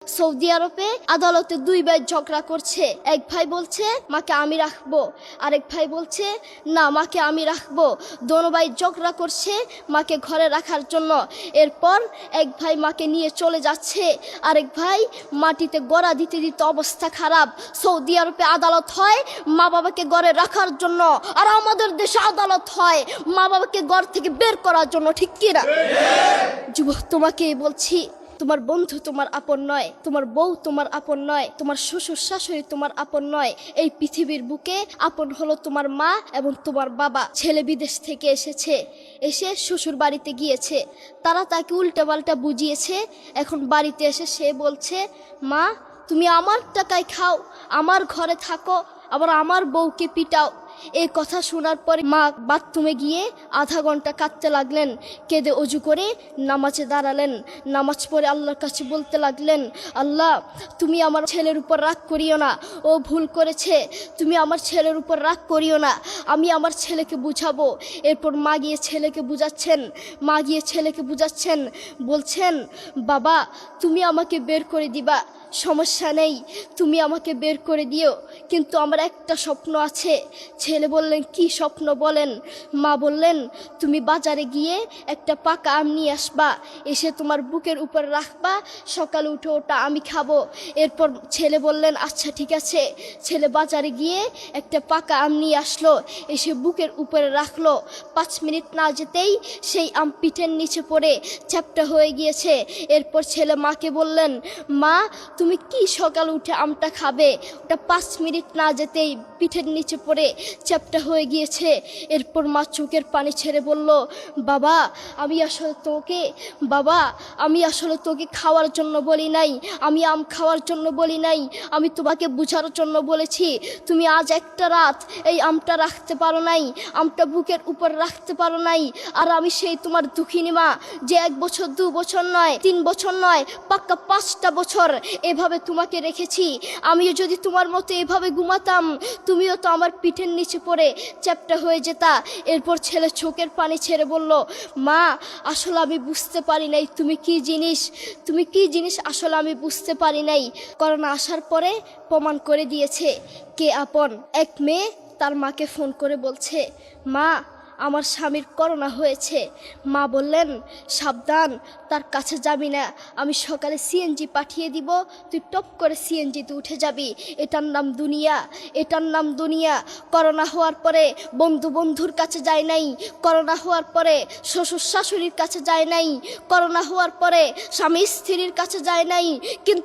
Saudi আরবে আদালতে দুই ভাই ঝগড়া করছে। এক ভাই বলছে মাকে আমি রাখবো, আরেক ভাই বলছে না মাকে আমি রাখবো। দোনো ভাই ঝগড়া করছে মাকে ঘরে রাখার জন্য। এরপর এক ভাই মাকে নিয়ে চলে যাচ্ছে, আরেক ভাই মাটিতে গড়া দিতে দিতে অবস্থা খারাপ। সৌদি আরবে আদালত হয় মা বাবাকে ঘরে রাখার জন্য, আর আমাদের দেশে আদালত হয় মা বাবাকে ঘর থেকে বের করার জন্য। ঠিক কিনা? যুবক, তোমাকে বলছি, তোমার বন্ধু তোমার আপন নয়, তোমার বউ তোমার আপন নয়, তোমার শ্বশুর শাশুড়ি তোমার আপন নয়। এই পৃথিবীর বুকে আপন হলো তোমার মা এবং তোমার বাবা। ছেলে বিদেশ থেকে এসে শ্বশুর বাড়িতে গিয়েছে, তারা তাকে উল্টাপাল্টা বুঝিয়েছে। এখন বাড়িতে এসে সে বলছে মা তুমি আমার টাকায় খাও, আমার ঘরে থাকো, আবার আমার বউকে পিটাও। এই কথা শোনার পরে মা বাথরুমে গিয়ে আধা ঘন্টা কাঁদতে লাগলেন। কেঁদে অজু করে নামাজে দাঁড়ালেন। নামাজ পড়ে আল্লাহর কাছে বলতে লাগলেন, আল্লাহ তুমি আমার ছেলের উপর রাগ করিও না, ও ভুল করেছে, তুমি আমার ছেলের উপর রাগ করিও না, আমি আমার ছেলেকে বুঝাবো। এরপর মা গিয়ে ছেলেকে বুঝাচ্ছেন, বলছেন বাবা তুমি আমাকে বের করে দিবা, সমস্যা নেই, তুমি আমাকে বের করে দিও, কিন্তু আমার একটা স্বপ্ন আছে। ছেলে বললেন কি স্বপ্ন বলেন? মা বললেন তুমি বাজারে গিয়ে একটা পাকা আম নিয়ে আসবা, এসে তোমার বুকের উপর রাখবা, সকালে উঠে ওটা আমি খাবো। এরপর ছেলে বললেন আচ্ছা ঠিক আছে। ছেলে বাজারে গিয়ে একটা পাকা আম নিয়ে আসলো, এসে বুকের উপরে রাখলো। 5 মিনিট না যেতেই সেই আম পিঠের নিচে পড়ে চ্যাপ্টা হয়ে গিয়েছে। এরপর ছেলে মাকে বললেন মা তুমি কি সকাল উঠে আমটা খাবে? ওটা 5 মিনিট না যেতেই পিঠের নিচে পড়ে চ্যাপ্টা হয়ে গিয়েছে। এরপর মা চোখের পানি ছেড়ে বলল বাবা আমি আসলে তোকে খাওয়ার জন্য বলি নাই, আমি আম খাওয়ার জন্য বলি নাই, আমি তোমাকে বুঝার জন্য বলেছি। তুমি আজ একটা রাত এই আমটা রাখতে পারো নাই, আমটা বুকের উপর রাখতে পারো নাই, আর আমি সেই তোমার দুঃখিনী মা যে 1 বছর 2 বছর নয় 3 বছর নয় পাক্কা 5টা বছর এভাবে তোমাকে রেখেছি। আমিও যদি তোমার মতো এভাবে ঘুমাতাম তুমিও তো আমার পিঠের নিচে পড়ে চ্যাপ্টা হয়ে যেতা। এরপর ছেলে চোখের পানি ছেড়ে বলল মা আসলে আমি বুঝতে পারি নাই তুমি কি জিনিস আসলে আমি বুঝতে পারি নাই। করোনা আসার পরে প্রমাণ করে দিয়েছে কে আপন। এক মেয়ে তার মাকে ফোন করে বলছে মা আমার স্বামীর করোনা হয়েছে। মা বললেন সাবধান, তার কাছে যাবি না, আমি সকালে সিএনজি পাঠিয়ে দিব, তুই টপ করে সিএনজিতে উঠে যাবি। এটার নাম দুনিয়া। করোনা হওয়ার পরে বন্ধুর কাছে যায় নাই, করোনা হওয়ার পরে শ্বশুর শাশুড়ির কাছে যায় নাই, করোনা হওয়ার পরে স্বামী স্ত্রীর কাছে যায় নাই, কিন্তু